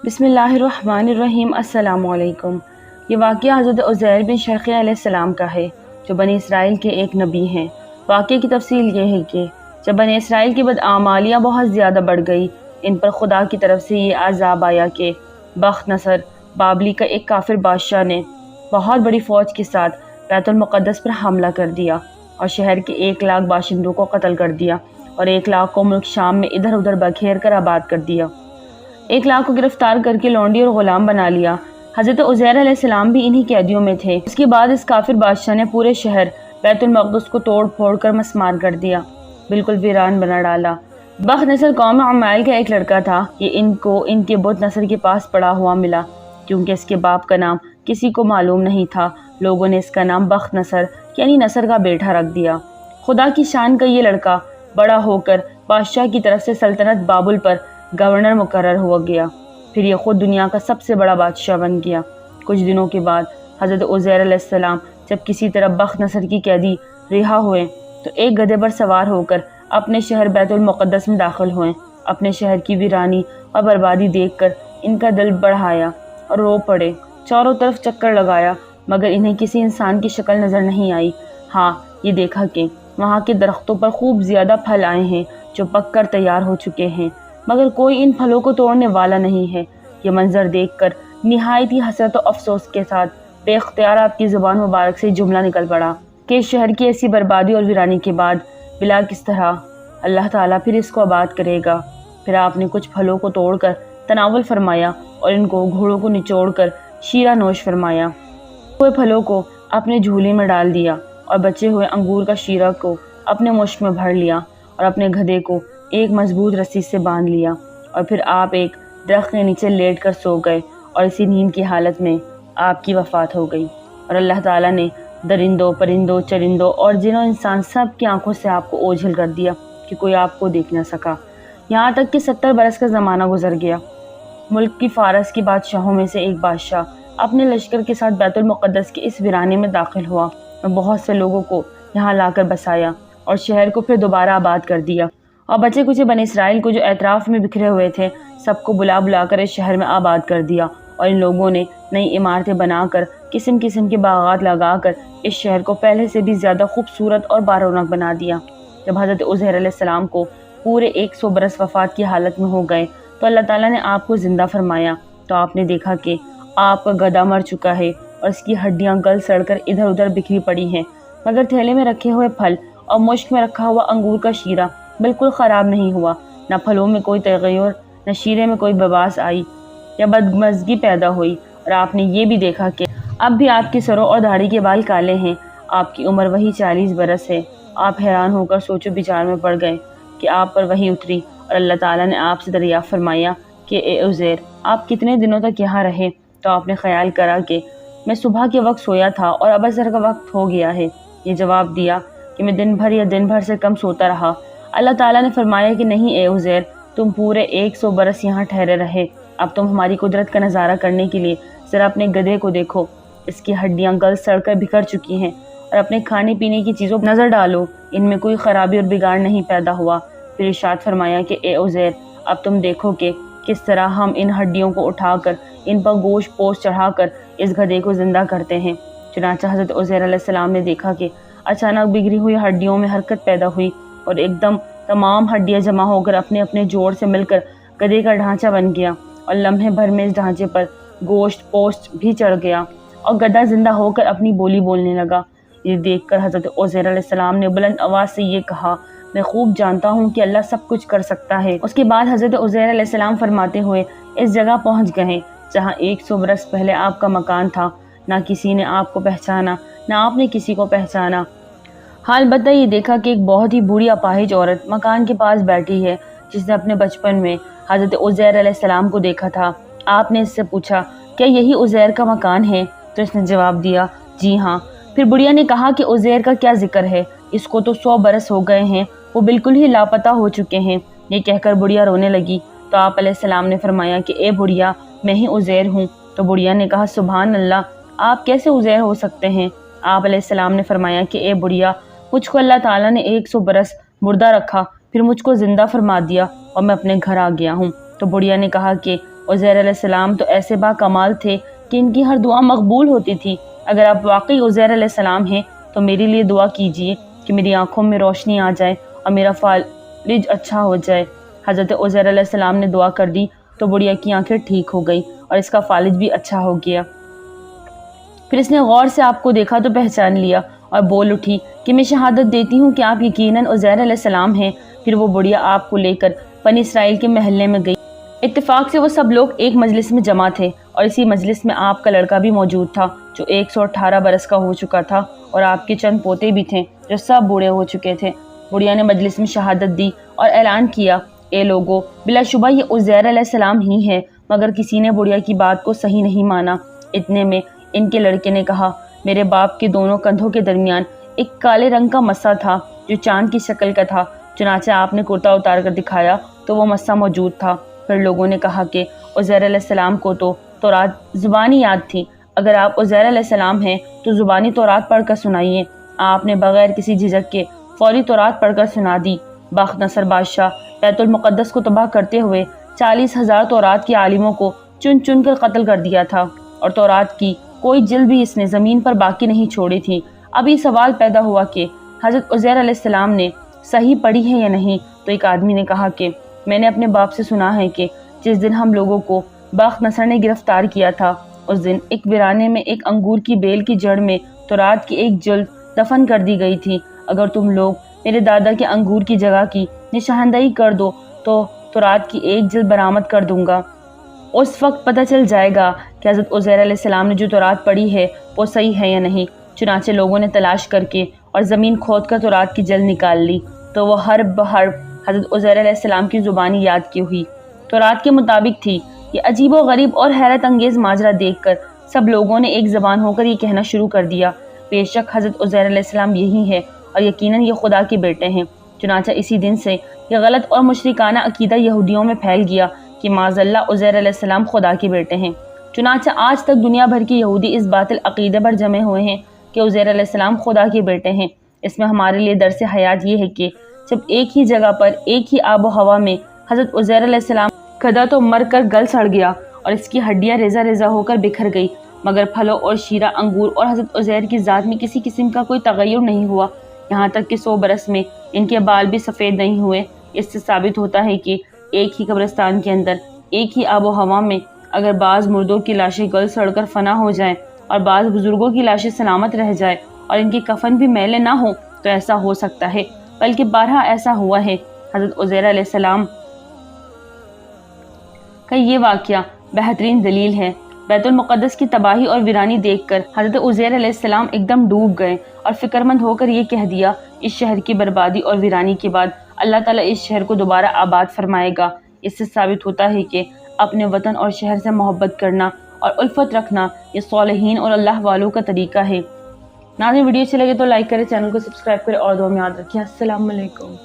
बिस्मिल्लाहिर्रहमानिर्रहीम। अस्सलामु अलैकुम। ये वाक़या हज़रत उज़ैर बिन शैख़ अलैहिस्सलाम का है, जो बनी इसराइल के एक नबी हैं। वाक़ये की तफसील ये है कि जब बनी इसराइल की बदआमालियाँ बहुत ज़्यादा बढ़ गई, इन पर खुदा की तरफ से ये आज़ाब आया कि बख्त नसर बाबली का एक काफिर बादशाह ने बहुत बड़ी फ़ौज के साथ बैतुल मुक़द्दस पर हमला कर दिया और शहर के 1 लाख बाशिंदों को कत्ल कर दिया और 1 लाख को मुल्क शाम में इधर उधर बखेर कर आबाद कर दिया। 1 लाख को गिरफ्तार करके लौंडी और ग़ुलाम बना लिया। हज़रत उज़ैर अलैहिस्सलाम भी इन्हीं कैदियों में थे। उसके बाद इस काफिर बादशाह ने पूरे शहर बैतुल मक़दस को तोड़ फोड़ कर मस्मार कर दिया, बिल्कुल वीरान बना डाला। बख्त नसर कौम अमाइल का एक लड़का था। ये इनको इनके बुत नसर के पास पड़ा हुआ मिला, क्योंकि इसके बाप का नाम किसी को मालूम नहीं था। लोगों ने इसका नाम बख्त नसर यानी नसर का बेटा रख दिया। खुदा की शान का ये लड़का बड़ा होकर बादशाह की तरफ से सल्तनत बाबुल पर गवर्नर मुकर्रर हुआ गया। फिर ये खुद दुनिया का सबसे बड़ा बादशाह बन गया। कुछ दिनों के बाद हज़रत उज़ैर अलैहिस्सलाम जब किसी तरह बख्त नसर की कैदी रिहा हुए तो एक गधे पर सवार होकर अपने शहर बैतुल मुक़द्दस में दाखिल हुए। अपने शहर की वीरानी और बर्बादी देखकर इनका दिल बढ़ाया और रो पड़े। चारों तरफ चक्कर लगाया, मगर इन्हें किसी इंसान की शक्ल नज़र नहीं आई। हाँ, ये देखा कि वहाँ के दरख्तों पर खूब ज़्यादा फल आए हैं जो पक कर तैयार हो चुके हैं, मगर कोई इन फलों को तोड़ने वाला नहीं है। ये मंजर देखकर निहायत ही हसरत और अफसोस के साथ बेख्तियार आपकी ज़ुबान मुबारक से जुमला निकल पड़ा कि शहर की ऐसी बर्बादी और वीरानी के बाद बिला किस तरह अल्लाह ताला फिर इसको आबाद करेगा। फिर आपने कुछ फलों को तोड़कर तनावुल फरमाया और इनको घोड़ों को निचोड़कर शीरा नोश फरमाया। हुए फलों को अपने झूले में डाल दिया और बचे हुए अंगूर का शीरा को अपने मुश्क में भर लिया और अपने गधे को एक मजबूत रस्सी से बांध लिया। और फिर आप एक दरख्त के नीचे लेट कर सो गए और इसी नींद की हालत में आपकी वफ़ात हो गई। और अल्लाह ताला ने दरिंदों, परिंदों, चरिंदों और जिनों इंसान सब की आंखों से आपको ओझल कर दिया कि कोई आपको देख न सका। यहाँ तक कि 70 बरस का ज़माना गुजर गया। मुल्क की फारस की बादशाहों में से एक बादशाह अपने लश्कर के साथ बैतुल मुक़द्दस के इस वीराने में दाखिल हुआ और बहुत से लोगों को यहाँ लाकर बसाया और शहर को फिर दोबारा आबाद कर दिया। और बचे कुछ बने इसराइल को जो एतराफ़ में बिखरे हुए थे, सबको बुला बुलाकर इस शहर में आबाद कर दिया। और इन लोगों ने नई इमारतें बनाकर किस्म किस्म के बागात लगाकर इस शहर को पहले से भी ज़्यादा खूबसूरत और बारौनक बना दिया। जब हज़रत उज़ैर अलैहिस्सलाम को पूरे 100 बरस वफ़ात की हालत में हो गए तो अल्लाह ताला ने आपको ज़िंदा फरमाया। तो आपने देखा कि आपका गधा मर चुका है और इसकी हड्डियाँ गल सड़कर इधर उधर बिखरी पड़ी हैं, मगर थैले में रखे हुए फल और मुश्क में रखा हुआ अंगूर का शीरा बिल्कुल ख़राब नहीं हुआ। न फलों में कोई तग़य्युर, न शीरे में कोई बबास आई या बदमज़गी पैदा हुई। और आपने ये भी देखा कि अब भी आपके सरों और दाढ़ी के बाल काले हैं। आपकी उम्र वही 40 बरस है। आप हैरान होकर सोचो विचार में पड़ गए कि आप पर वही उतरी और अल्लाह ताला ने आपसे दरियाफ़त फरमाया कि ए उज़ैर, आप कितने दिनों तक यहाँ रहे? तो आपने ख्याल करा कि मैं सुबह के वक्त सोया था और अब असर का वक्त हो गया है। ये जवाब दिया कि मैं दिन भर या दिन भर से कम सोता रहा। अल्लाह ताला ने फरमाया कि नहीं ए उज़ैर, तुम पूरे 100 बरस यहाँ ठहरे रहे। अब तुम हमारी कुदरत का नज़ारा करने के लिए ज़रा अपने गधे को देखो। इसकी हड्डियाँ गल सड़कर बिखर चुकी हैं और अपने खाने पीने की चीज़ों पर नज़र डालो, इनमें कोई ख़राबी और बिगाड़ नहीं पैदा हुआ। फिर इरशाद फरमाया कि ए उज़ैर, अब तुम देखो कि किस तरह हम इन हड्डियों को उठाकर इन पर गोश्त पोस्ट चढ़ाकर इस गधे को ज़िंदा करते हैं। चुनांचे हज़रत उज़ैर अलैहिस्सलाम ने देखा कि अचानक बिगड़ी हुई हड्डियों में हरकत पैदा हुई और एकदम तमाम हड्डियाँ जमा होकर अपने अपने जोड़ से मिलकर गधे का ढांचा बन गया और लम्हे भर में इस ढांचे पर गोश्त पोस्ट भी चढ़ गया और गधा जिंदा होकर अपनी बोली बोलने लगा। ये देखकर हज़रत उज़ैर अलैहिस्सलाम ने बुलंद आवाज़ से ये कहा, मैं खूब जानता हूँ कि अल्लाह सब कुछ कर सकता है। उसके बाद हज़रत उज़ैर अलैहिस्सलाम फरमाते हुए इस जगह पहुँच गए जहाँ 100 बरस पहले आपका मकान था। ना किसी ने आपको पहचाना, ना आपने किसी को पहचाना। हाल बता ये देखा कि एक बहुत ही बूढ़ी अपाहिज औरत मकान के पास बैठी है, जिसने अपने बचपन में हज़रत उज़ैर अलैहिस्सलाम को देखा था। आपने इससे पूछा, क्या यही उज़ैर का मकान है? तो इसने जवाब दिया, जी हाँ। फिर बुढ़िया ने कहा कि उज़ैर का क्या जिक्र है, इसको तो 100 बरस हो गए हैं, वो बिल्कुल ही लापता हो चुके हैं। ये कहकर बुढ़िया रोने लगी। तो आप अलैहिस्सलाम ने फरमाया कि ए बुढ़िया, मैं ही उज़ैर हूँ। तो बुढ़िया ने कहा, सुभान अल्लाह, आप कैसे उज़ैर हो सकते हैं? आप अलैहिस्सलाम ने फरमाया कि ए बुढ़िया, मुझको अल्लाह ताला ने 100 बरस मुर्दा रखा, फिर मुझको ज़िंदा फरमा दिया और मैं अपने घर आ गया हूँ। तो बुढ़िया ने कहा कि عزیر علیہ السلام تو ایسے با کمال تھے کہ ان کی ہر دعا مقبول ہوتی تھی۔ اگر آپ واقعی عزیر علیہ السلام ہیں تو میرے لیے دعا کیجیے کہ میری آنکھوں میں روشنی آ جائے اور میرا فالج اچھا ہو جائے۔ حضرت عزیر علیہ السلام نے دعا کر دی تو بڑھیا کی آنکھیں ٹھیک ہو گئی اور اس کا فالج بھی اچھا ہو گیا۔ پھر اس نے غور سے آپ کو دیکھا تو پہچان لیا اور بول اٹھی کہ میں شہادت دیتی ہوں کہ آپ یقیناً عزیر علیہ السلام ہیں۔ پھر وہ بڑھیا آپ کو لے کر بنی اسرائیل کے محلے میں گئی۔ اتفاق سے وہ سب لوگ ایک مجلس میں جمع تھے اور اسی مجلس میں آپ کا لڑکا بھی موجود تھا جو 118 برس کا ہو چکا تھا، اور آپ کے چند پوتے بھی تھے جو سب بوڑھے ہو چکے تھے۔ بڑھیا نے مجلس میں شہادت دی اور اعلان کیا، اے لوگو، بلا شبہ یہ عزیر علیہ السلام ہی ہے، مگر کسی نے بڑھیا کی بات کو صحیح نہیں مانا۔ اتنے میں ان کے لڑکے نے کہا، میرے باپ کے دونوں کندھوں کے درمیان ایک کالے رنگ کا مسا تھا جو چاند کی شکل کا تھا۔ چنانچہ آپ نے کرتا اتار کر دکھایا تو وہ مسا موجود تھا۔ پھر لوگوں نے کہا کہ عزیر علیہ السلام کو تو تورات زبانی یاد تھی، اگر آپ عزیر علیہ السلام ہیں تو زبانی تورات پڑھ کر سنائیے۔ آپ نے بغیر کسی جھجک کے فوری تورات پڑھ کر سنا دی۔ بخت نصر بادشاہ بیت المقدس کو تباہ کرتے ہوئے 40,000 تورات کے عالموں کو چن چن کر قتل کر دیا تھا، اور تورات کی کوئی جلد بھی اس نے زمین پر باقی نہیں چھوڑی تھی۔ اب یہ سوال پیدا ہوا کہ حضرت عزیر علیہ السلام نے صحیح پڑھی ہے یا نہیں، تو ایک آدمی نے کہا کہ میں نے اپنے باپ سے سنا ہے کہ جس دن ہم لوگوں کو بخت نصر نے گرفتار کیا تھا، اس دن ایک ویرانے میں ایک انگور کی بیل کی جڑ میں تورات کی ایک جلد دفن کر دی گئی تھی۔ اگر تم لوگ میرے دادا کے انگور کی جگہ کی نشاندہی کر دو تو تورات کی ایک جلد برآمد کر دوں گا۔ اس وقت پتہ چل جائے گا کہ حضرت عزیر علیہ السلام نے جو تورات پڑھی ہے وہ صحیح ہے یا نہیں۔ چنانچہ لوگوں نے تلاش کر کے اور زمین کھود کر تورات کی جلد نکال لی تو وہ حرف بحرف حضرت عزیر علیہ السلام کی زبانی یاد کی ہوئی تورات کے مطابق تھی۔ یہ عجیب و غریب اور حیرت انگیز ماجرا دیکھ کر سب لوگوں نے ایک زبان ہو کر یہ کہنا شروع کر دیا، بے شک حضرت عزیر علیہ السلام یہی ہے اور یقیناً یہ خدا کے بیٹے ہیں۔ چنانچہ اسی دن سے یہ غلط اور مشرکانہ عقیدہ یہودیوں میں پھیل گیا کہ معاذ اللہ عزیر علیہ السلام خدا کے بیٹے ہیں۔ چنانچہ آج تک دنیا بھر کے یہودی اس باطل عقیدے پر جمے ہوئے ہیں کہ عزیر علیہ السلام خدا کے بیٹے ہیں۔ اس میں ہمارے لیے درس حیات یہ ہے کہ جب ایک ہی جگہ پر ایک ہی آب و ہوا میں حضرت عزیر علیہ السلام گدھا تو مر کر گل سڑ گیا اور اس کی ہڈیاں ریزہ ریزہ ہو کر بکھر گئی، مگر پھلوں اور شیرہ انگور اور حضرت عزیر کی ذات میں کسی قسم کا کوئی تغیر نہیں ہوا، یہاں تک کہ 100 برس میں ان کے بال بھی سفید نہیں ہوئے۔ اس سے ثابت ہوتا ہے کہ ایک ہی قبرستان کے اندر ایک ہی آب و ہوا میں اگر بعض مردوں کی لاشیں گل سڑ کر فنا ہو جائیں اور بعض بزرگوں کی لاشیں سلامت رہ جائے اور ان کے کفن بھی میلے نہ ہوں تو ایسا ہو سکتا ہے، بلکہ بارہا ایسا ہوا ہے۔ حضرت عزیر علیہ السلام کا یہ واقعہ بہترین دلیل ہے۔ بیت المقدس کی تباہی اور ویرانی دیکھ کر حضرت عزیر علیہ السلام ایک دم ڈوب گئے اور فکر مند ہو کر یہ کہہ دیا، اس شہر کی بربادی اور ویرانی کے بعد اللہ تعالیٰ اس شہر کو دوبارہ آباد فرمائے گا۔ اس سے ثابت ہوتا ہے کہ اپنے وطن اور شہر سے محبت کرنا اور الفت رکھنا یہ صالحین اور اللہ والوں کا طریقہ ہے۔ ناظرین، ویڈیو اچھی لگے تو لائک کریں، چینل کو سبسکرائب کریں اور دعا میں یاد رکھیں۔ السلام علیکم۔